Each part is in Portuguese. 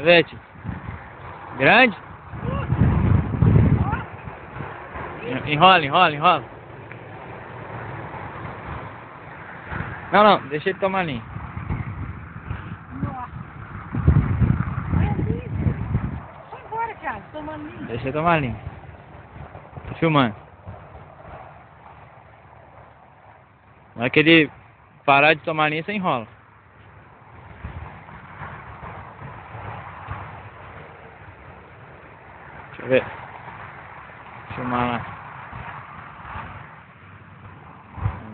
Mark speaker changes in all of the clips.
Speaker 1: Vete. Grande? Enrola, enrola, enrola. Não, não, deixa ele tomar linha.
Speaker 2: Vai embora, cara, tomando linha.
Speaker 1: Deixa ele tomar linha. Tô filmando. Na hora que ele parar de tomar linha, você enrola. Deixa eu ver. Filmar lá.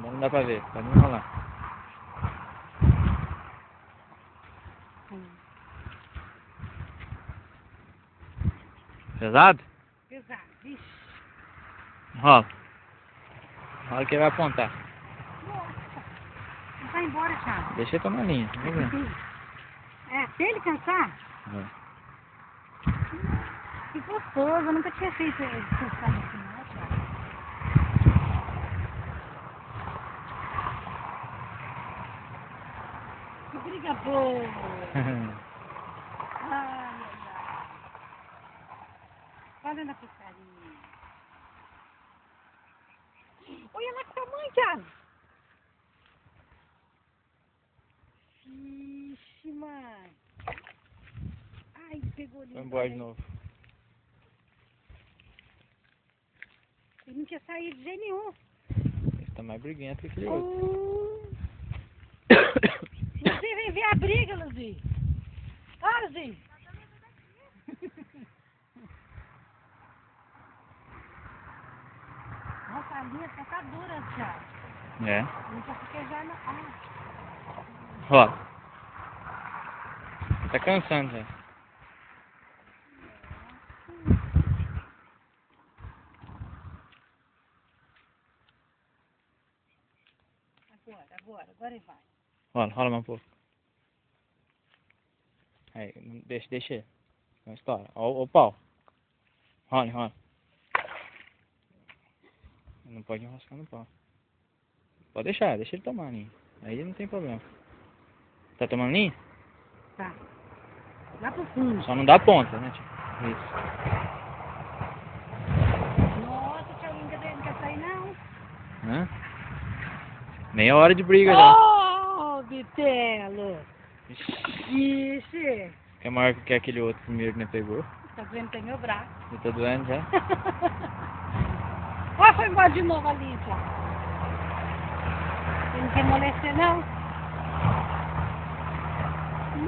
Speaker 1: Não dá pra ver, pode enrolar. Pesado?
Speaker 2: Pesado, vixe.
Speaker 1: Enrola. Enrola que ele vai apontar.
Speaker 2: Nossa. Não vai embora, Thiago.
Speaker 1: Deixa ele tomar linha.
Speaker 2: É, até ele cansar. Que gostoso, eu nunca tinha feito ele cansar assim, não, Thiago. Que briga boa. Ai, ai, ai. Olha na pescaria. Olha lá com a mãe, Thiago. Ixi, mãe. Ai, pegou ali.
Speaker 1: Vai embora de novo.
Speaker 2: Ele não tinha saído de jeito nenhum.
Speaker 1: Ele tá mais briguento que aquele outro.
Speaker 2: Você vem ver a briga, Luzinho. Ah, Luzinho. Nossa, a linha tá dura, Thiago.
Speaker 1: É.
Speaker 2: Não quer fiquejar, não. Ah.
Speaker 1: Rola. Tá cansando já.
Speaker 2: Agora ele vai.
Speaker 1: Rola, rola mais um pouco. Aí, deixa ele. Não estoura. Ó o pau. Rola, rola. Não pode enroscar no pau. Pode deixar, deixa ele tomar linha. Aí não tem problema. Tá tomando linha?
Speaker 2: Tá. Lá pro fundo.
Speaker 1: Só não dá ponta, né, tio? Isso.
Speaker 2: Nossa, o Thiago não quer sair, não.
Speaker 1: Hã? Meia hora de briga já.
Speaker 2: Oh, Bitelo. Ixi.
Speaker 1: Que é maior que aquele outro primeiro que me pegou.
Speaker 2: Tá doendo até meu braço.
Speaker 1: Já tá doendo já?
Speaker 2: Ó, foi embora de novo ali, Thiago. Você não quer amolecer, não?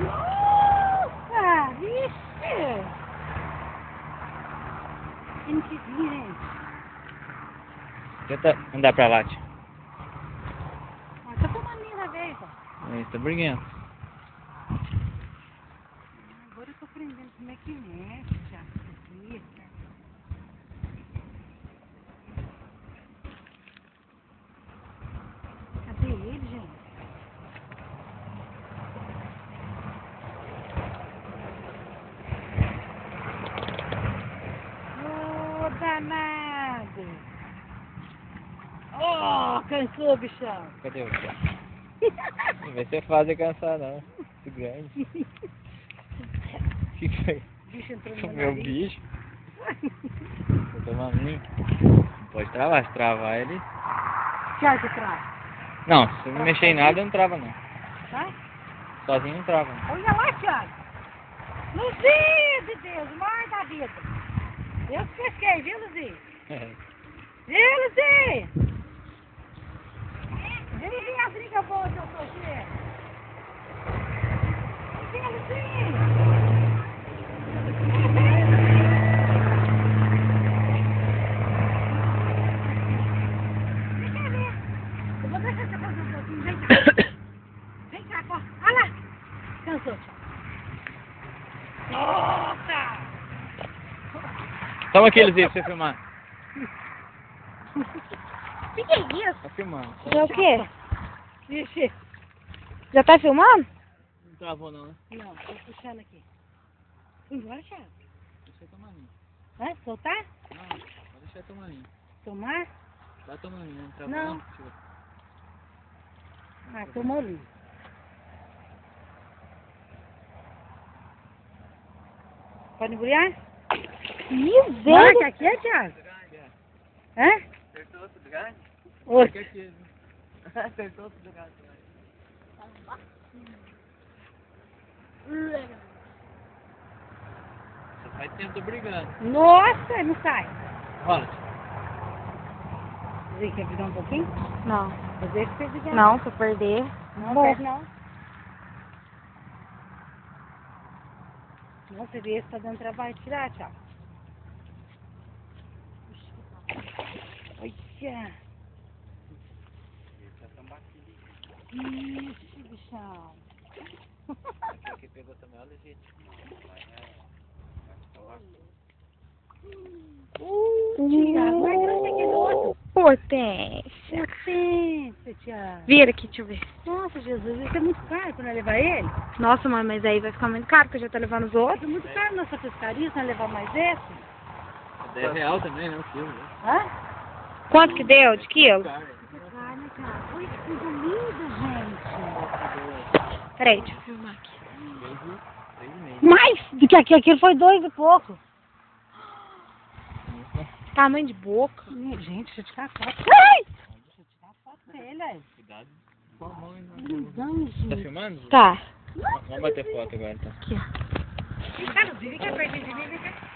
Speaker 2: Nossa, vixe. Ele não quis vir, hein?
Speaker 1: Tenta andar pra lá, tio.
Speaker 2: Mas tá tomando linha na vez, ó.
Speaker 1: Aí, tá briguento.
Speaker 2: Agora eu tô aprendendo como é que mexe, Thiago. Isso aqui. Cadê ele, gente? Ô, danado! Ó, cansou, bichão!
Speaker 1: Cadê o pau? Não vai ser fácil de cansar, não. Muito grande. Que foi?
Speaker 2: O bicho entrou no
Speaker 1: Meu
Speaker 2: nariz.
Speaker 1: bicho. Tô tomando linha. Não pode travar, se travar ele...
Speaker 2: Thiago, que trava.
Speaker 1: Não, se não mexer em nada, não trava, não.
Speaker 2: Tá?
Speaker 1: Sozinho não trava, não.
Speaker 2: Olha lá, Thiago! Luzinho de Deus, mar da vida! Eu que pesquei, viu, Luzinho?
Speaker 1: É.
Speaker 2: Viu, Luzinho? Vem ver a briga boa que eu tô aqui. Vem, Luzinho! Vem cá ver. Eu vou deixar você fazer um pouquinho. Vem cá. Vem cá, ó. Olha lá. Cansou, Thiago. Nossa!
Speaker 1: Toma aqueles aí pra você filmar.
Speaker 2: Que é isso?
Speaker 1: Tá filmando.
Speaker 3: É o quê?
Speaker 2: Vixe.
Speaker 3: Já tá filmando?
Speaker 1: Não travou, não, né?
Speaker 2: Não, tô puxando aqui. Embora, Thiago.
Speaker 1: Deixa eu tomar linha.
Speaker 2: Vai soltar?
Speaker 1: Não, pode deixar eu tomar linha.
Speaker 2: Tomar?
Speaker 1: Vai tomando linha, não travou,
Speaker 2: Não.
Speaker 1: Deixa eu...
Speaker 2: Ah, tomou ali. Pode embrulhar?
Speaker 3: Miséria.
Speaker 2: Marca aqui, Thiago. Hã?
Speaker 1: Acertou tudo grande?
Speaker 2: Oi.
Speaker 1: Acertou tudo grande. Só faz tempo, tô brigando.
Speaker 2: Nossa, não sai.
Speaker 1: Olha.
Speaker 2: Você quer brigar um pouquinho?
Speaker 3: Não.
Speaker 2: Eu deixo você brigar.
Speaker 3: Não, se eu perder.
Speaker 2: Não,
Speaker 3: Bom.
Speaker 2: perde não. Nossa, esse tá dando trabalho de tirar, Thiago. Olha. Ixi, bichão.
Speaker 1: Aqui pegou também, olha, gente.
Speaker 2: Thiago, mas onde é aquele outro?
Speaker 3: Potência.
Speaker 2: Potência, Thiago.
Speaker 3: Vira aqui, deixa eu ver.
Speaker 2: Nossa, Jesus, isso é muito caro pra nós levar ele.
Speaker 3: Nossa, mãe, mas aí vai ficar muito caro, porque eu já tô levando os outros.
Speaker 2: É muito caro nossa pescaria, se nós levar mais esse.
Speaker 1: R$10 também, né? O quilo, né?
Speaker 2: Hã?
Speaker 3: Quanto que deu de quilo?
Speaker 2: Carne, cara. Olha que coisa linda, gente.
Speaker 3: Peraí, deixa eu filmar aqui.
Speaker 1: 3,5.
Speaker 2: Mais do que aquele foi 2 e pouco.
Speaker 3: Tamanho de boca.
Speaker 2: Gente, deixa eu tirar a foto.
Speaker 3: Ai!
Speaker 2: Deixa eu tirar a foto dele, aí.
Speaker 1: Cuidado com a mão, hein?
Speaker 2: Lindão,
Speaker 1: Tá
Speaker 2: gente.
Speaker 1: filmando?
Speaker 3: Tá.
Speaker 1: Vamos bater foto agora, então.
Speaker 3: Aqui, ó.
Speaker 2: Cara, vira que é perto de mim, vem cá.